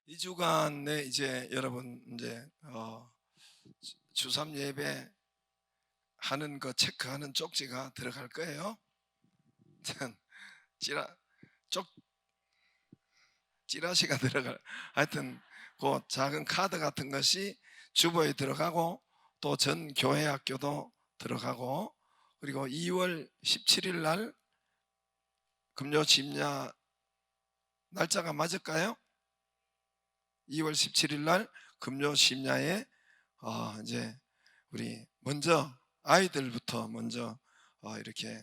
2주간에 이제 여러분 이제 주삼 예배 하는 거 체크하는 쪽지가 들어갈 거예요. 찌라 쪽 찌라시가 들어갈. 하여튼 그 작은 카드 같은 것이 주보에 들어가고 또 전 교회 학교도 들어가고, 그리고 2월 17일 날 금요 집야 날짜가 맞을까요? 2월 17일 날 금요 심야에 이제 우리 먼저 아이들부터 먼저 이렇게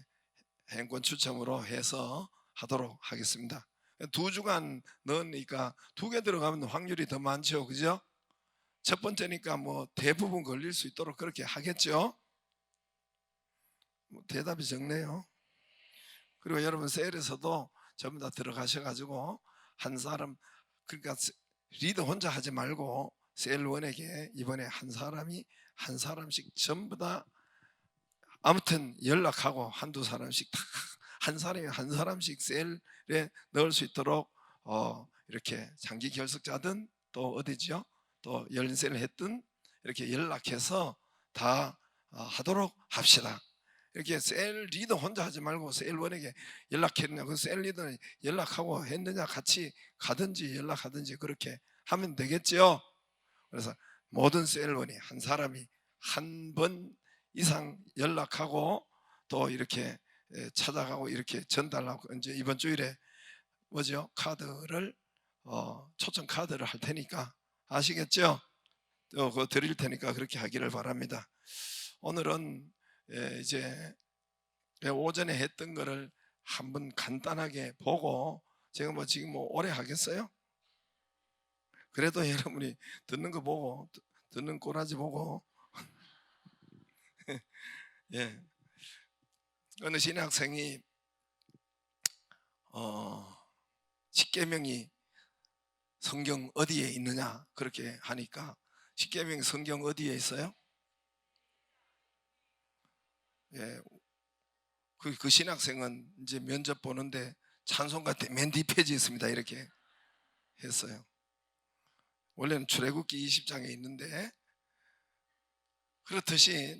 행권 추첨으로 해서 하도록 하겠습니다. 2주간 넣으니까 2개 들어가면 확률이 더 많죠, 그죠? 첫 번째니까 뭐 대부분 걸릴 수 있도록 그렇게 하겠죠. 대답이 적네요. 그리고 여러분 세일에서도 전부 다 들어가셔가지고 한 사람, 그러니까 리더 혼자 하지 말고 세일원에게 이번에 한 사람씩 전부 다 아무튼 연락하고 한두 사람씩 다 한 사람씩 세일에 넣을 수 있도록 이렇게 장기 결석자든 또 어디죠? 또 열린 세일을 했든 이렇게 연락해서 다 하도록 합시다. 이렇게 셀 리더 혼자 하지 말고 셀원에게 연락했느냐, 그 셀 리더는 연락하고 했느냐, 같이 가든지 연락하든지 그렇게 하면 되겠죠. 그래서 모든 셀원이 한 사람이 한 번 이상 연락하고 또 이렇게 찾아가고 이렇게 전달하고, 이제 이번 주일에 뭐죠? 카드를 초청 카드를 할 테니까 아시겠죠? 또 그거 드릴 테니까 그렇게 하기를 바랍니다. 오늘은 이제 오전에 했던 거를 한번 간단하게 보고, 제가 뭐 지금 뭐 오래 하겠어요? 그래도 여러분이 듣는 거 보고, 듣는 꼬라지 보고 예. 어느 신학생이 십계명이 성경 어디에 있느냐 그렇게 하니까, 십계명 성경 어디에 있어요? 예. 그 신학생은 이제 면접 보는데 찬송가 때 맨 뒷페이지에 있습니다 이렇게 했어요. 원래는 출애굽기 20장에 있는데, 그렇듯이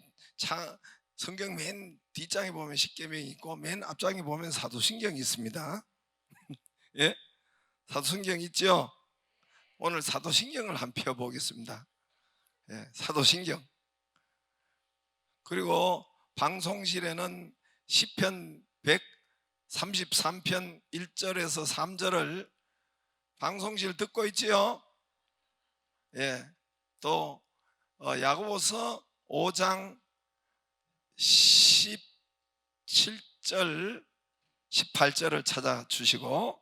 성경 맨 뒷장에 보면 십계명이 있고 맨 앞장에 보면 사도신경이 있습니다. 예? 사도신경 있죠? 오늘 사도신경을 한번 펴보겠습니다. 예, 사도신경. 그리고 방송실에는 시편 133편 1절에서 3절을 방송실 듣고 있지요? 예. 또 야고보서 5장 17절 18절을 찾아주시고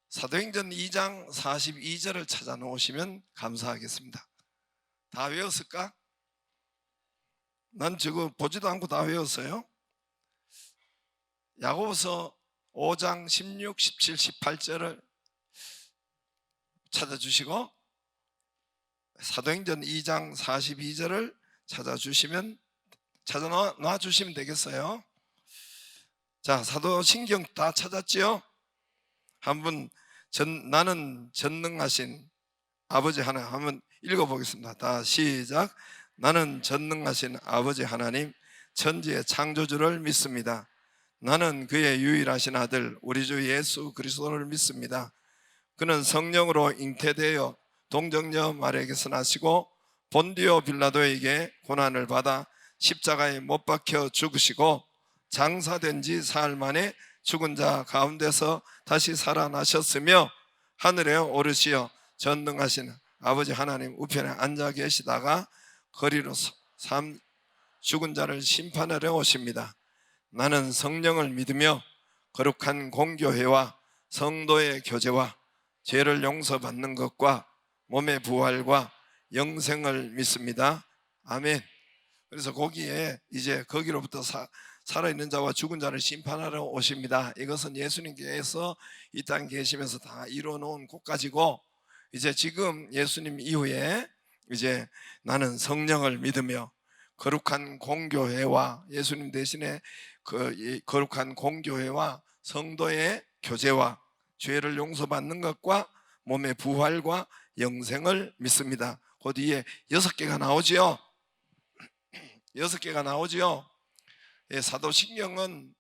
사도행전 2장 42절을 찾아 놓으시면 감사하겠습니다. 다 외웠을까? 난 저거 보지도 않고 다 외웠어요. 야고보서 5장 16, 17, 18절을 찾아주시고 사도행전 2장 42절을 찾아주시면 놔주시면 되겠어요. 자, 사도신경 다 찾았지요? 한번 나는 전능하신 아버지 하나님 한번 읽어보겠습니다. 다 시작. 나는 전능하신 아버지 하나님 천지의 창조주를 믿습니다. 나는 그의 유일하신 아들 우리 주 예수 그리스도를 믿습니다. 그는 성령으로 잉태되어 동정녀 마리아에게서 나시고 본디오 빌라도에게 고난을 받아 십자가에 못 박혀 죽으시고 장사된 지 사흘 만에 죽은 자 가운데서 다시 살아나셨으며 하늘에 오르시어 전능하신 아버지 하나님 우편에 앉아 계시다가 거리로 죽은 자를 심판하려 오십니다. 나는 성령을 믿으며 거룩한 공교회와 성도의 교제와 죄를 용서받는 것과 몸의 부활과 영생을 믿습니다. 아멘. 그래서 거기에 이제 거기로부터 살아있는 자와 죽은 자를 심판하러 오십니다. 이것은 예수님께서 이 땅에 계시면서 다 이루어놓은 곳까지고, 이제 지금 예수님 이후에 이제 나는 성령을 믿으며 거룩한 공교회와 예수님 대신에 그 거룩한 공교회와 성도의 교제와 죄를 용서받는 것과 몸의 부활과 영생을 믿습니다. 그 뒤에 6개가 나오지요. 6개가 나오지요. 예, 사도신경은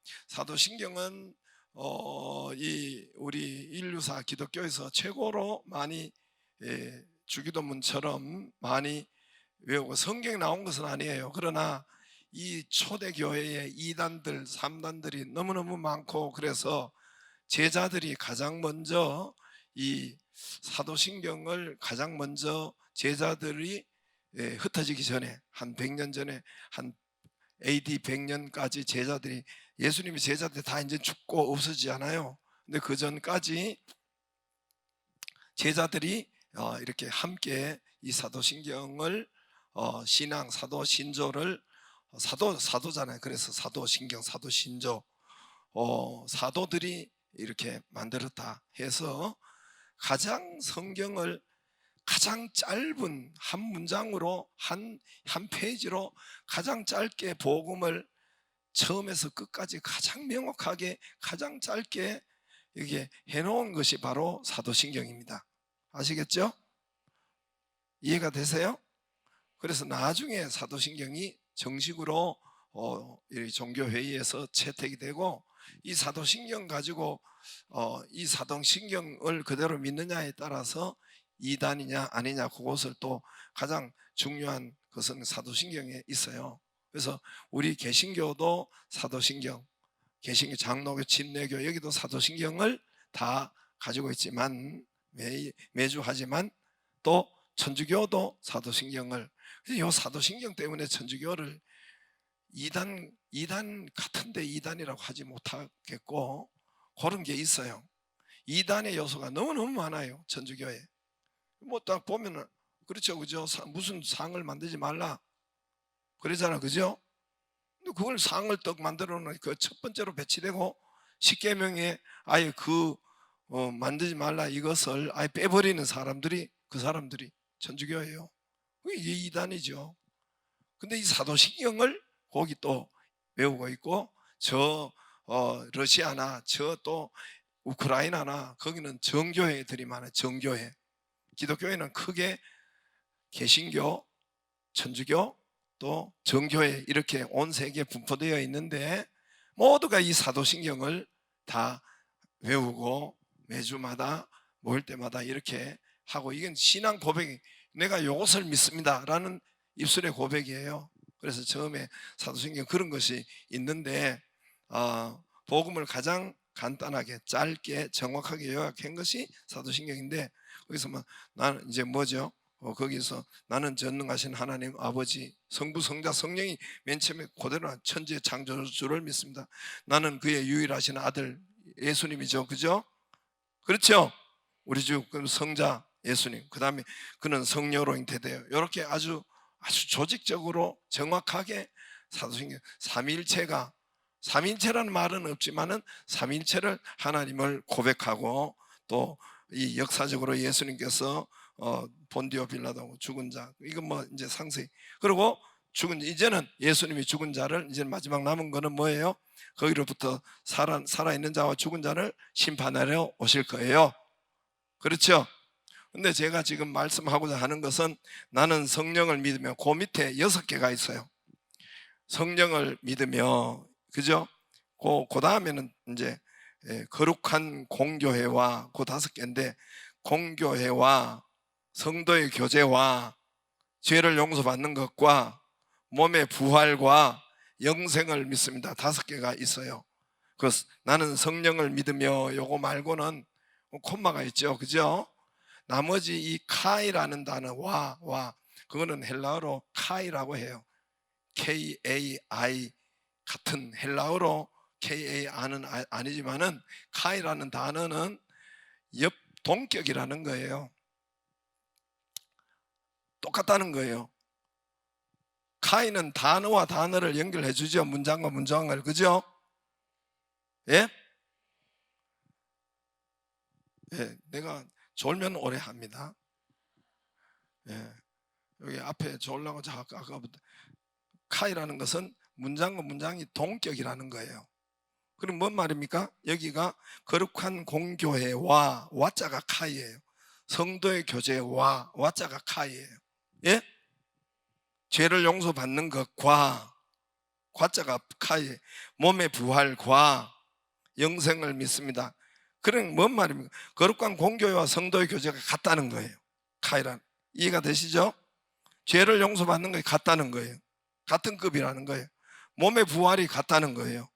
이 우리 인류사 기독교에서 최고로 많이 주기도문처럼 많이 외우고 성경에 나온 것은 아니에요. 그러나 이 초대교회의 2단들 3단들이 너무너무 많고, 그래서 제자들이 가장 먼저 이 사도신경을 가장 먼저 제자들이 흩어지기 전에 한 100년 전에, 한 AD 100년까지 제자들이, 예수님이 제자들 다 이제 죽고 없어지지 않아요. 근데 그 전까지 제자들이 이렇게 함께 이 사도신경을 신앙, 사도, 신조를 사도잖아요. 그래서 사도신경, 사도신조, 사도들이 이렇게 만들었다 해서 가장 성경을 가장 짧은 한 문장으로 한 페이지로 가장 짧게 복음을 처음에서 끝까지 가장 명확하게 가장 짧게 이게 해놓은 것이 바로 사도신경입니다. 아시겠죠? 이해가 되세요? 그래서 나중에 사도신경이 정식으로 종교회의에서 채택이 되고, 이 사도신경 가지고 이 사도신경을 그대로 믿느냐에 따라서 이단이냐 아니냐, 그것을 또 가장 중요한 것은 사도신경에 있어요. 그래서 우리 개신교도 사도신경, 개신교, 장로교, 침례교 여기도 사도신경을 다 가지고 있지만 매주 하지만, 또 천주교도 사도신경을, 이 사도신경 때문에 천주교를 이단 같은데 이단이라고 하지 못하겠고, 그런 게 있어요. 이단의 요소가 너무너무 많아요. 천주교에 뭐 딱 보면은 그렇죠, 그죠? 무슨 상을 만들지 말라 그러잖아, 그죠? 근데 그걸 상을 떡 만들어 놓으면 그 첫 번째로 배치되고, 십계명에 아예 만들지 말라 이것을 아예 빼버리는 사람들이, 그 사람들이 천주교예요. 이게 이단이죠. 근데 이 사도신경을 거기 또 외우고 있고, 저 러시아나 저 또 우크라이나나 거기는 정교회들이 많아요. 정교회. 기독교회는 크게 개신교, 천주교, 또 정교회 이렇게 온 세계에 분포되어 있는데, 모두가 이 사도신경을 다 외우고 매주마다 모일 때마다 이렇게 하고, 이건 신앙 고백이, 내가 이것을 믿습니다 라는 입술의 고백이에요. 그래서 처음에 사도신경 그런 것이 있는데, 복음을 가장 간단하게 짧게 정확하게 요약한 것이 사도신경인데, 거기서 나는 이제 뭐죠? 거기서 나는 전능하신 하나님 아버지, 성부, 성자, 성령이 맨 처음에 그대로 천지의 창조주를 믿습니다. 나는 그의 유일하신 아들 예수님이죠, 그죠? 그렇죠? 우리 주 성자 예수님, 그 다음에 그는 성령으로 잉태되어, 이렇게 아주 조직적으로 정확하게 사도신경, 삼위일체라는 말은 없지만은 삼위일체를 하나님을 고백하고, 또 이 역사적으로 예수님께서 본디오 빌라도 죽은 자, 이건 뭐 이제 상세히, 그리고 이제는 예수님이 죽은 자를, 이제 마지막 남은 거는 뭐예요? 거기로부터 살아있는 자와 죽은 자를 심판하러 오실 거예요. 그렇죠? 근데 제가 지금 말씀하고자 하는 것은, 나는 성령을 믿으며, 그 밑에 6개가 있어요. 성령을 믿으며, 그죠? 그 다음에는 이제 거룩한 공교회와, 그 5개인데, 공교회와 성도의 교제와 죄를 용서받는 것과 몸의 부활과 영생을 믿습니다. 5개가 있어요. 나는 성령을 믿으며 요거 말고는 콤마가 있죠, 그죠? 나머지 이 카이라는 단어, 그거는 헬라어로 카이라고 해요. K-A-I 같은 헬라어로 K-A-I는 아니지만은, 카이라는 단어는 동격이라는 거예요. 똑같다는 거예요. 카이는 단어와 단어를 연결해 주죠. 문장과 문장을, 그죠? 예? 예, 내가 졸면 오래 합니다. 예, 여기 앞에 졸라고 아까부터, 카이라는 것은 문장과 문장이 동격이라는 거예요. 그럼 뭔 말입니까? 여기가 거룩한 공교회와, 와자가 카이예요. 성도의 교제와, 와자가 카이예요. 예? 죄를 용서받는 것과, 과자가 카이, 몸의 부활과 영생을 믿습니다. 그럼 뭔 말입니까? 거룩한 공교회와 성도의 교제가 같다는 거예요. 카이란, 이해가 되시죠? 죄를 용서받는 것이 같다는 거예요. 같은 급이라는 거예요. 몸의 부활이 같다는 거예요.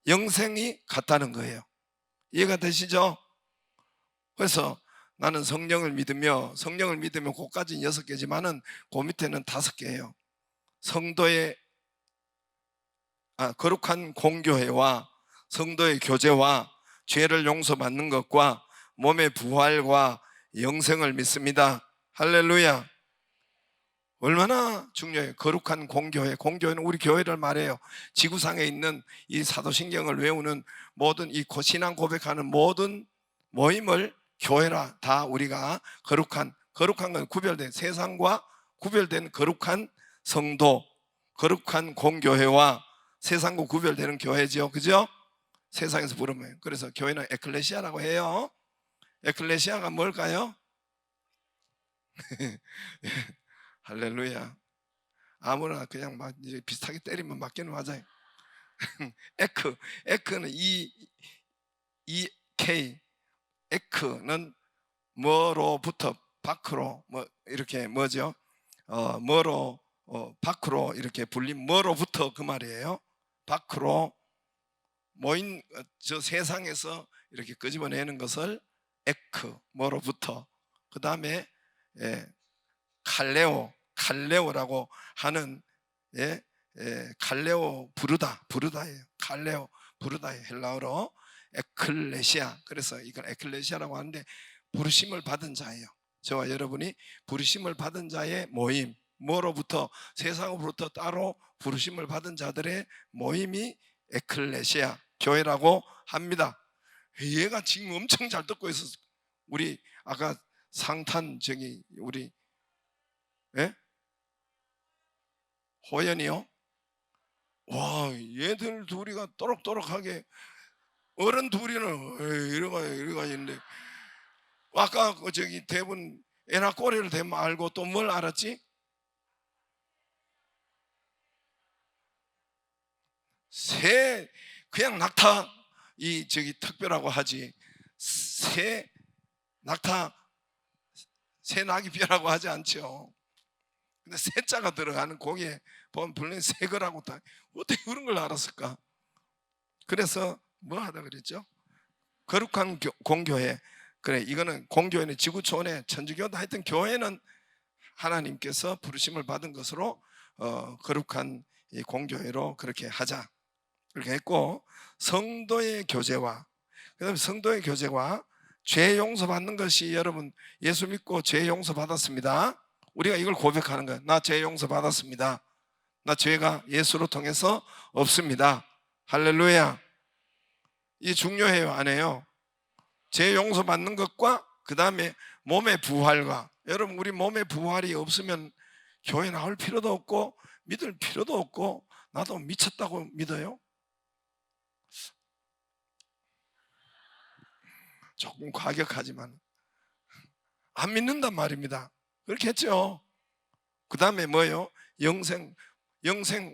영생이 같다는 거예요. 이해가 되시죠? 그래서 나는 성령을 믿으며, 성령을 믿으며 그까지는 6개지만은 그 밑에는 5개예요. 성도의 거룩한 공교회와 성도의 교제와 죄를 용서받는 것과 몸의 부활과 영생을 믿습니다. 할렐루야. 얼마나 중요해요. 거룩한 공교회. 공교회는 우리 교회를 말해요. 지구상에 있는 이 사도신경을 외우는 모든 이 신앙 고백하는 모든 모임을 교회라 다 우리가 거룩한 건 구별된, 세상과 구별된 거룩한 성도, 거룩한 공교회와 세상과 구별되는 교회죠. 그죠? 세상에서 부르면. 그래서 교회는 에클레시아라고 해요. 에클레시아가 뭘까요? 할렐루야. 아무나 그냥 막 이제 비슷하게 때리면 맞기는 맞아요. 에크는 EK, 에크는 뭐로부터 밖으로, 뭐 이렇게 뭐죠? 뭐로 밖으로 이렇게 불림, 뭐로부터 그 말이에요. 밖으로 모인 저 세상에서 이렇게 끄집어내는 것을 에크, 뭐로부터. 그 다음에 칼레오라고 하는, 칼레오 부르다예요. 칼레오 부르다예요. 헬라어로 에클레시아. 그래서 이걸 에클레시아라고 하는데 부르심을 받은 자예요. 저와 여러분이 부르심을 받은 자의 모임, 뭐로부터, 세상으로부터 따로 부르심을 받은 자들의 모임이 에클레시아, 교회라고 합니다. 얘가 지금 엄청 잘 듣고 있었어. 우리 아까 상탄 우리 호연이요? 와, 얘들 둘이가 또록또록하게, 어른 둘이는 이러가 있는데, 아까 대본 애나 꼬리를 대면 알고 또 뭘 알았지? 새, 그냥 낙타, 특별하고 하지, 새 낙이 뼈라고 하지 않죠. 근데 새자가 들어가는 고기에 보면 분명히 새 거라고 다, 어떻게 그런 걸 알았을까? 그래서 뭐 하다 그랬죠? 거룩한 공교회. 그래, 이거는 공교회는 지구촌에 천주교다 하여튼 교회는 하나님께서 부르심을 받은 것으로 거룩한 이 공교회로 그렇게 하자, 그렇게 했고, 성도의 교제와, 그다음에 성도의 교제와 죄 용서 받는 것이, 여러분 예수 믿고 죄 용서 받았습니다. 우리가 이걸 고백하는 거예요. 나 죄 용서 받았습니다. 나 죄가 예수로 통해서 없습니다. 할렐루야. 이 중요해요, 안 해요? 죄 용서 받는 것과 그 다음에 몸의 부활과, 여러분 우리 몸의 부활이 없으면 교회 나올 필요도 없고 믿을 필요도 없고, 나도 미쳤다고 믿어요? 조금 과격하지만 안 믿는단 말입니다. 그렇게 했죠. 그 다음에 뭐예요? 영생,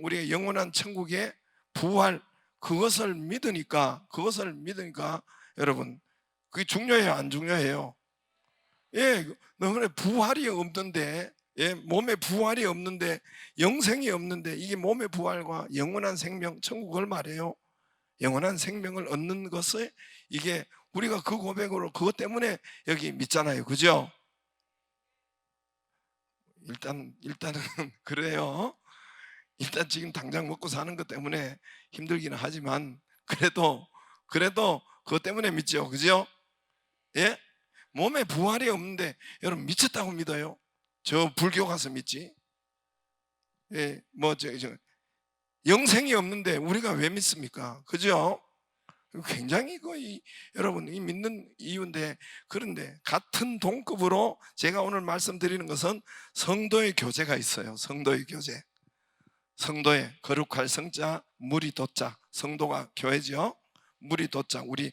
우리의 영원한 천국의 부활, 그것을 믿으니까 여러분 그게 중요해요, 안 중요해요? 너무나 부활이 없는데, 몸에 부활이 없는데, 영생이 없는데, 이게 몸의 부활과 영원한 생명, 천국을 말해요. 영원한 생명을 얻는 것을, 이게 우리가 그 고백으로, 그것 때문에 여기 믿잖아요. 그죠? 일단은 그래요. 일단 지금 당장 먹고 사는 것 때문에 힘들기는 하지만 그래도 그것 때문에 믿죠. 그죠? 예? 몸에 부활이 없는데 여러분 미쳤다고 믿어요? 저 불교 가서 믿지. 영생이 없는데 우리가 왜 믿습니까? 그죠? 굉장히 여러분이 믿는 이유인데, 그런데 같은 동급으로 제가 오늘 말씀드리는 것은 성도의 교제가 있어요. 성도의 교제. 성도의 거룩할 성자, 무리 도자, 성도가 교회죠. 물이 돋자. 우리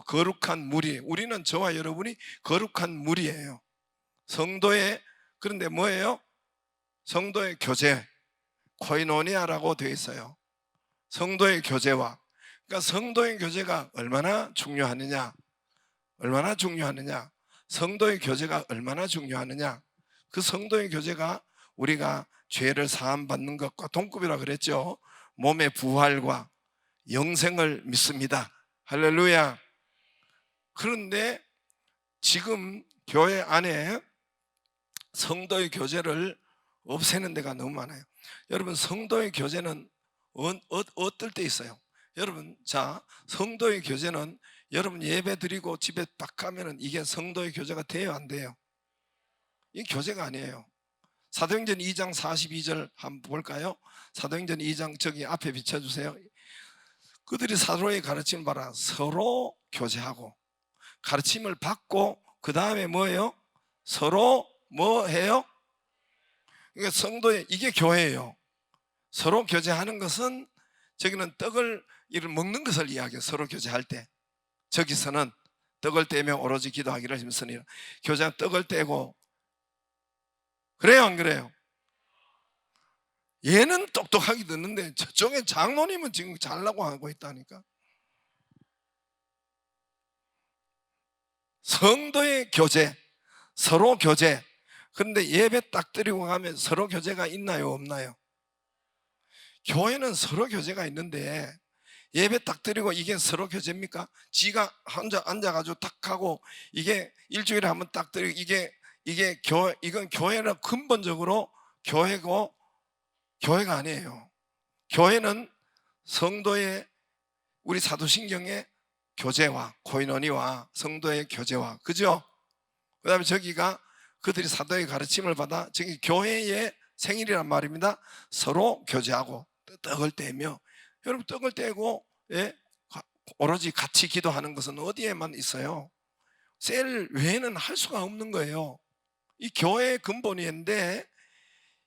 거룩한 물이, 우리는 저와 여러분이 거룩한 물이에요. 성도의, 그런데 뭐예요? 성도의 교제, 코이노니아라고 되어 있어요. 성도의 교제와, 그러니까 성도의 교제가 얼마나 중요하느냐, 얼마나 중요하느냐, 성도의 교제가 얼마나 중요하느냐. 그 성도의 교제가 우리가 죄를 사함 받는 것과 동급이라 그랬죠. 몸의 부활과 영생을 믿습니다. 할렐루야. 그런데 지금 교회 안에 성도의 교제를 없애는 데가 너무 많아요. 여러분, 성도의 교제는 어떨 때 있어요? 여러분, 자, 성도의 교제는 여러분 예배 드리고 집에 딱 가면은 이게 성도의 교제가 돼요, 안 돼요? 이 교제가 아니에요. 사도행전 2장 42절 한번 볼까요? 사도행전 2장 저기 앞에 비춰주세요. 그들이 사도의 가르침을 받아 서로 교제하고, 가르침을 받고, 그 다음에 뭐예요? 서로 뭐 해요? 그러니까 성도의, 이게 교회예요. 서로 교제하는 것은, 저기는 떡을 먹는 것을 이야기해요. 서로 교제할 때. 저기서는 떡을 떼며 오로지 기도하기를 힘쓰니라. 교제는 떡을 떼고, 그래요, 안 그래요? 얘는 똑똑하게 듣는데 저쪽에 장로님은 지금 잘라고 하고 있다니까. 성도의 교제, 서로 교제. 그런데 예배 딱 드리고 가면 서로 교제가 있나요, 없나요? 교회는 서로 교제가 있는데 예배 딱 드리고 이게 서로 교제입니까? 지가 혼자 앉아가지고 딱 하고, 이게 일주일에 한번 딱 드리고, 이게 교회, 이건 교회는 근본적으로 교회고 교회가 아니에요. 교회는 성도의, 우리 사도신경의 교제와 코이노니와 성도의 교제와, 그죠? 그 다음에 저기가 그들이 사도의 가르침을 받아, 저기 교회의 생일이란 말입니다. 서로 교제하고 떡을 떼며, 여러분 떡을 떼고, 예? 오로지 같이 기도하는 것은 어디에만 있어요? 셀 외에는 할 수가 없는 거예요. 이 교회의 근본인데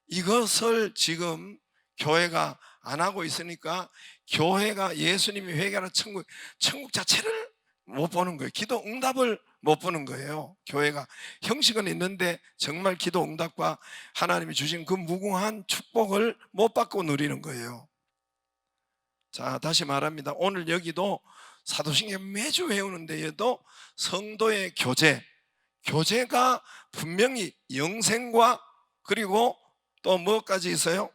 이것을 지금 교회가 안 하고 있으니까, 교회가 예수님이 회개하는 천국 자체를 못 보는 거예요. 기도 응답을 못 보는 거예요. 교회가 형식은 있는데 정말 기도 응답과 하나님이 주신 그 무궁한 축복을 못 받고 누리는 거예요. 자, 다시 말합니다. 오늘 여기도 사도신경 매주 외우는 데에도 성도의 교제, 교제가 분명히 영생과, 그리고 또 뭐까지 있어요?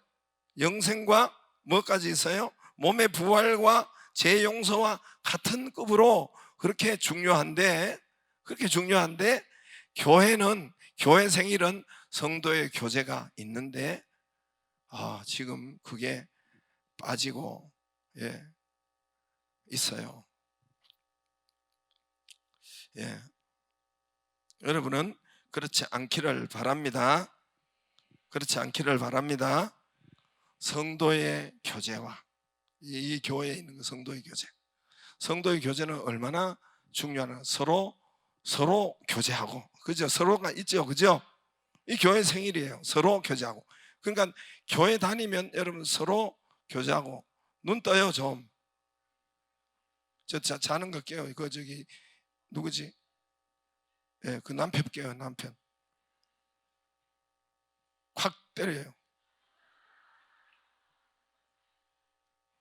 영생과 뭐까지 있어요? 몸의 부활과 재용서와 같은 급으로 그렇게 중요한데, 교회는, 교회 생일은 성도의 교제가 있는데, 지금 그게 빠지고, 예, 있어요. 예. 여러분은 그렇지 않기를 바랍니다. 그렇지 않기를 바랍니다. 성도의 교제와, 이 교회에 있는 성도의 교제, 성도의 교제는 얼마나 중요하나. 서로 교제하고, 그죠? 서로가 있죠, 그죠? 이 교회 생일이에요. 서로 교제하고. 그러니까 교회 다니면 여러분 서로 교제하고. 눈 떠요 좀. 저 자는 거 깨요. 그 저기 누구지? 예, 그 남편 깨요. 남편 확 때려요.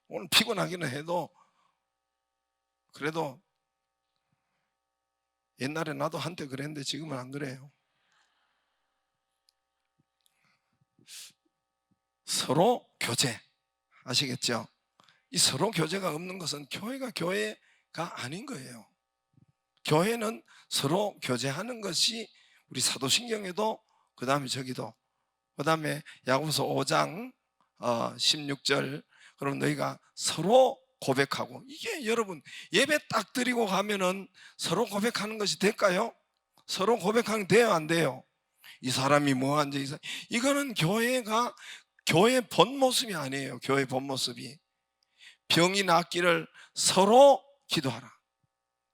오늘 피곤하기는 해도, 그래도 옛날에 나도 한때 그랬는데 지금은 안 그래요. 서로 교제, 아시겠죠? 이 서로 교제가 없는 것은 교회가 아닌 거예요. 교회는 서로 교제하는 것이 우리 사도신경에도, 그 다음에 저기도, 그 다음에 야고보서 5장 16절, 그럼 너희가 서로 고백하고. 이게 여러분 예배 딱 드리고 가면은 서로 고백하는 것이 될까요? 서로 고백하는 게 돼요, 안 돼요? 이 사람이 뭐한지, 이거는 교회의 본 모습이 아니에요. 교회의 본 모습이 병이 낫기를 서로 기도하라.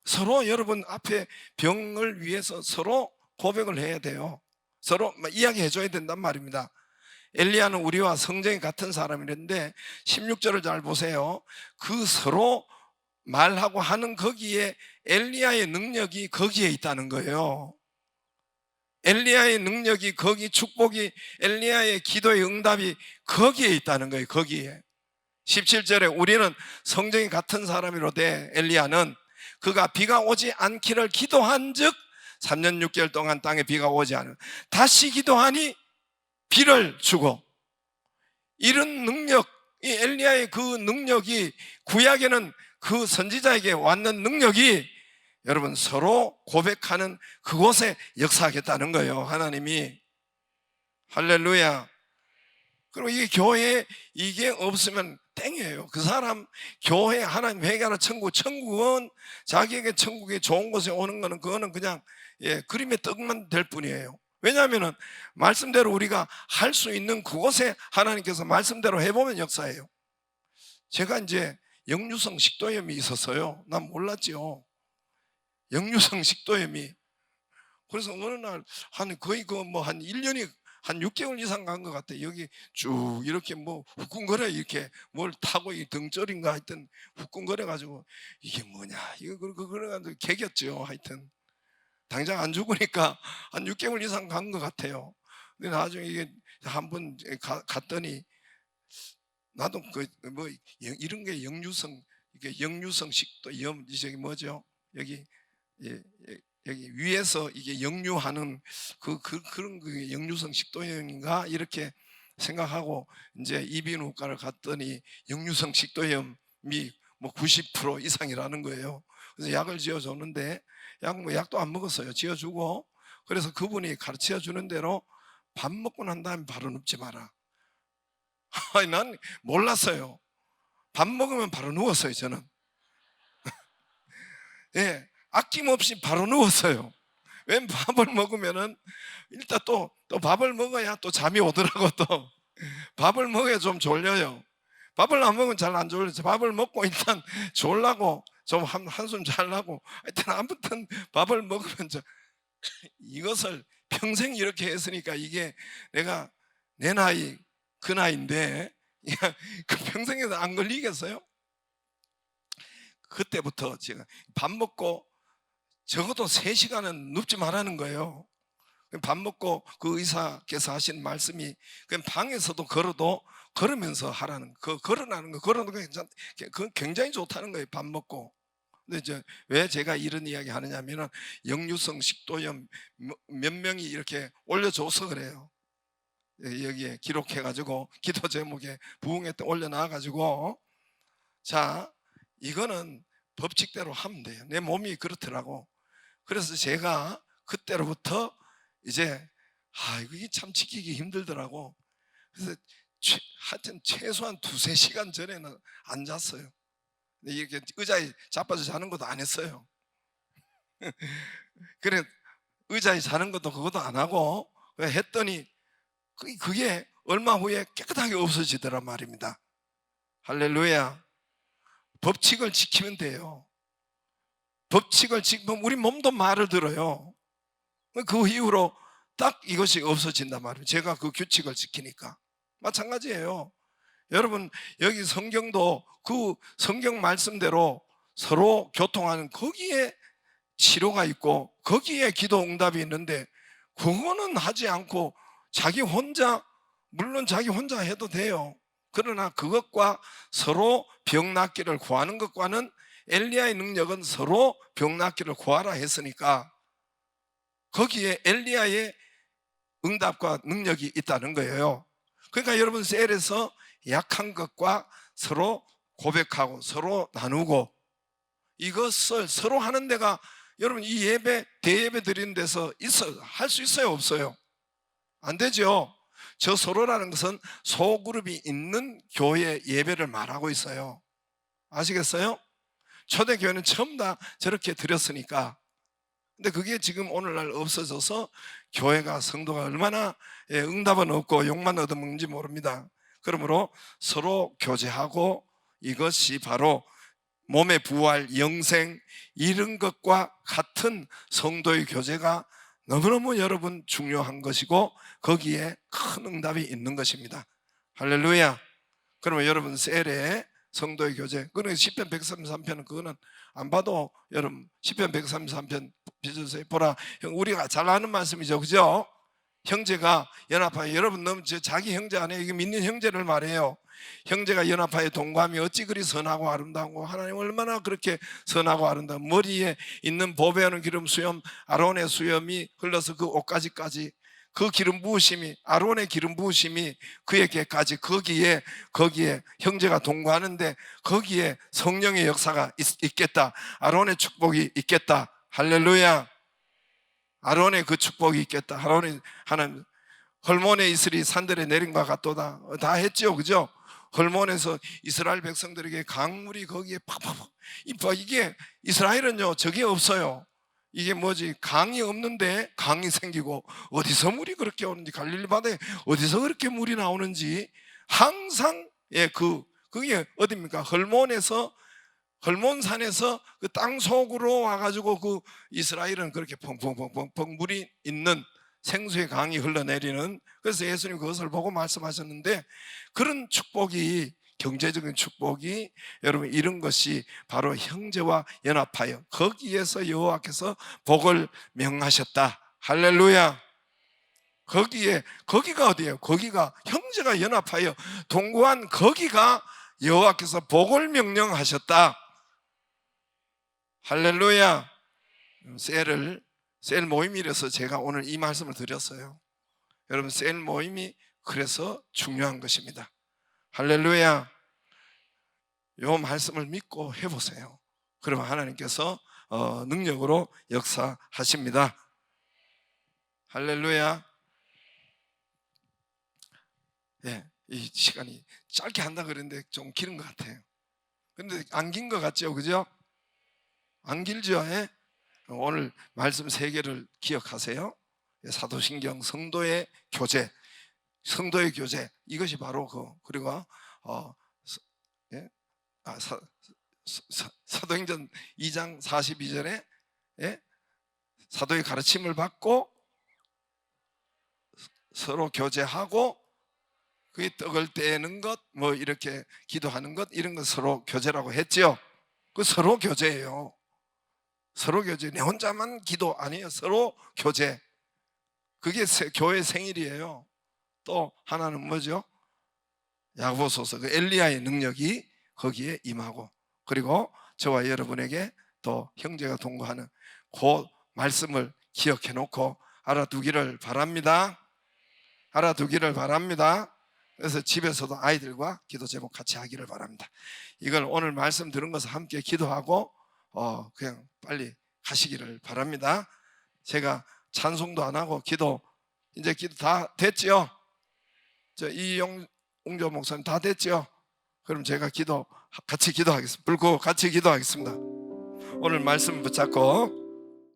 서로 여러분 앞에 병을 위해서 서로 고백을 해야 돼요. 서로 이야기해 줘야 된단 말입니다. 엘리야는 우리와 성정이 같은 사람이랬는데 16절을 잘 보세요. 그 서로 말하고 하는 거기에 엘리야의 능력이 거기에 있다는 거예요. 엘리야의 능력이 거기, 축복이, 엘리야의 기도의 응답이 거기에 있다는 거예요. 거기에 17절에 우리는 성정이 같은 사람이로되 엘리야는 그가 비가 오지 않기를 기도한 즉 3년 6개월 동안 땅에 비가 오지 않은, 다시 기도하니 비를 주고, 이런 능력, 이 엘리야의 그 능력이, 구약에는 그 선지자에게 왔는 능력이 여러분 서로 고백하는 그곳에 역사하겠다는 거예요, 하나님이. 할렐루야. 그리고 이 교회에 이게 없으면 땡이에요. 그 사람 교회 하나님 회개하는 천국은 자기에게 천국에 좋은 곳에 오는 거는 그거는 그냥 그림의 떡만 될 뿐이에요. 왜냐하면 말씀대로 우리가 할 수 있는 그곳에 하나님께서 말씀대로 해보면 역사예요. 제가 이제 역류성 식도염이 있었어요. 난 몰랐지요. 역류성 식도염이. 그래서 어느 날 거의 한 1년이 한 6개월 이상 간 것 같아요. 여기 쭉 이렇게 후끈거려, 이렇게 뭘 타고 이 등절인가 하여튼 후끈거려 가지고 이게 뭐냐 이거 그래가지고 개겼죠. 하여튼 당장 안 죽으니까 한 6개월 이상 간 것 같아요. 근데 나중에 이게 한번 갔더니 나도 이런 게 역류성, 이게 역류성 식도염, 저기 뭐죠? 여기 여기 위에서 이게 역류하는 그런 역류성 식도염인가 이렇게 생각하고 이제 이비인후과를 갔더니 역류성 식도염이 90% 이상이라는 거예요. 그래서 약을 지어줬는데 약도 안 먹었어요. 지어주고, 그래서 그분이 가르쳐 주는 대로 밥 먹고 난 다음에 바로 눕지 마라. 아니, 난 몰랐어요. 밥 먹으면 바로 누웠어요, 저는. 예, 아낌없이 바로 누웠어요. 왜? 밥을 먹으면은 일단 또 밥을 먹어야 또 잠이 오더라고. 또 밥을 먹어야 좀 졸려요. 밥을 안 먹으면 잘 안 졸려요. 밥을 먹고 일단 졸라고 좀 한숨 자려고, 하여튼 아무튼 밥을 먹으면 이것을 평생 이렇게 했으니까 이게 내가 내 나이 그 나이인데 그 평생에도 안 걸리겠어요? 그때부터 제가 밥 먹고 적어도 3시간은 눕지 말라는 거예요. 밥 먹고 그 의사께서 하신 말씀이 그냥 방에서도 걸으면서 하라는 거, 걸어나는 거, 걸어는 거 그건 굉장히 좋다는 거예요. 밥 먹고. 근데 이제 왜 제가 이런 이야기 하느냐면은 역류성 식도염 몇 명이 이렇게 올려줘서 그래요. 여기에 기록해가지고 기도 제목에 부흥회 때 올려놔가지고, 자, 이거는 법칙대로 하면 돼요. 내 몸이 그렇더라고. 그래서 제가 그때로부터 이제 이게 참 지키기 힘들더라고. 그래서 하여튼 최소한 2-3시간 전에는 안 잤어요. 이렇게 의자에 자빠져 자는 것도 안 했어요. 그래, 의자에 자는 것도 그것도 안 하고 했더니 그게 얼마 후에 깨끗하게 없어지더란 말입니다. 할렐루야. 법칙을 지키면 돼요. 법칙을 지키면 우리 몸도 말을 들어요. 그 이후로 딱 이것이 없어진단 말이에요. 제가 그 규칙을 지키니까. 마찬가지예요. 여러분, 여기 성경도 그 성경 말씀대로 서로 교통하는 거기에 치료가 있고 거기에 기도 응답이 있는데, 그거는 하지 않고 자기 혼자, 물론 자기 혼자 해도 돼요. 그러나 그것과 서로 병 낫기를 구하는 것과는, 엘리야의 능력은 서로 병 낫기를 구하라 했으니까 거기에 엘리야의 응답과 능력이 있다는 거예요. 그러니까 여러분, 셀에서 약한 것과 서로 고백하고 서로 나누고 이것을 서로 하는 데가, 여러분 이 예배, 대예배 드리는 데서 할 수 있어요, 없어요? 안 되죠. 저 서로라는 것은 소그룹이 있는 교회 예배를 말하고 있어요. 아시겠어요? 초대교회는 전부 다 저렇게 드렸으니까. 근데 그게 지금 오늘날 없어져서 교회가, 성도가 얼마나 응답은 없고 욕만 얻어먹는지 모릅니다. 그러므로 서로 교제하고, 이것이 바로 몸의 부활, 영생, 이런 것과 같은 성도의 교제가 너무너무 여러분 중요한 것이고 거기에 큰 응답이 있는 것입니다. 할렐루야. 그러면 여러분 셀에 성도의 교제. 그러니까 시편 133편은 그거는 안 봐도 여러분 시편 133편 빚으세요. 보라, 우리가 잘 아는 말씀이죠, 그죠? 형제가 연합하여, 여러분 너무 자기 형제 아니에요. 이게 믿는 형제를 말해요. 형제가 연합하여 동거하며 어찌 그리 선하고 아름다운고. 하나님 얼마나 그렇게 선하고 아름다운, 머리에 있는 보배하는 기름 수염, 아론의 수염이 흘러서 그 옷가지까지, 그 기름 부으심이, 아론의 기름 부으심이 그에게까지, 거기에 형제가 동거하는데 거기에 성령의 역사가 있겠다. 아론의 축복이 있겠다. 할렐루야. 아론의 그 축복이 있겠다. 아론이 하나님 헐몬의 이슬이 산들에 내린 바 같도다. 다 했죠, 그죠? 헐몬에서 이스라엘 백성들에게 강물이 거기에 팍팍팍. 이게 이스라엘은요 저게 없어요. 이게 뭐지, 강이 없는데 강이 생기고, 어디서 물이 그렇게 오는지, 갈릴리 바다에 어디서 그렇게 물이 나오는지 항상, 그게 어디입니까? 헐몬산에서 그 땅 속으로 와가지고 그 이스라엘은 그렇게 펑펑펑펑 물이 있는 생수의 강이 흘러내리는, 그래서 예수님 그것을 보고 말씀하셨는데, 그런 축복이, 경제적인 축복이, 여러분 이런 것이 바로 형제와 연합하여 거기에서 여호와께서 복을 명하셨다. 할렐루야. 거기가 어디예요? 거기가 형제가 연합하여 동거한 거기가 여호와께서 복을 명령하셨다. 할렐루야. 셀 모임이라서 제가 오늘 이 말씀을 드렸어요. 여러분 셀 모임이 그래서 중요한 것입니다. 할렐루야. 이 말씀을 믿고 해보세요. 그러면 하나님께서 능력으로 역사하십니다. 할렐루야. 이 시간이 짧게 한다 그랬는데 좀 길은 것 같아요. 근데 안 긴 것 같죠, 그죠? 안 길죠? 오늘 말씀 3개를 기억하세요. 사도신경, 성도의 교제, 이것이 바로 그리고 사도행전 2장 42절에 사도의 가르침을 받고 서로 교제하고, 그게 떡을 떼는 것, 뭐 이렇게 기도하는 것, 이런 것 서로 교제라고 했죠. 그 서로 교제예요. 서로 교제. 내 혼자만 기도 아니에요. 서로 교제. 그게 교회 생일이에요. 또 하나는 뭐죠? 야고보서서 그 엘리야의 능력이 거기에 임하고, 그리고 저와 여러분에게 또 형제가 동거하는 그 말씀을 기억해 놓고 알아두기를 바랍니다. 알아두기를 바랍니다. 그래서 집에서도 아이들과 기도 제목 같이 하기를 바랍니다. 이걸 오늘 말씀 들은 것을 함께 기도하고 그냥 빨리 가시기를 바랍니다. 제가 찬송도 안 하고 이제 기도 다 됐죠? 이용조 목사님 다 됐죠? 그럼 제가 같이 기도하겠습니다. 불고 같이 기도하겠습니다. 오늘 말씀 붙잡고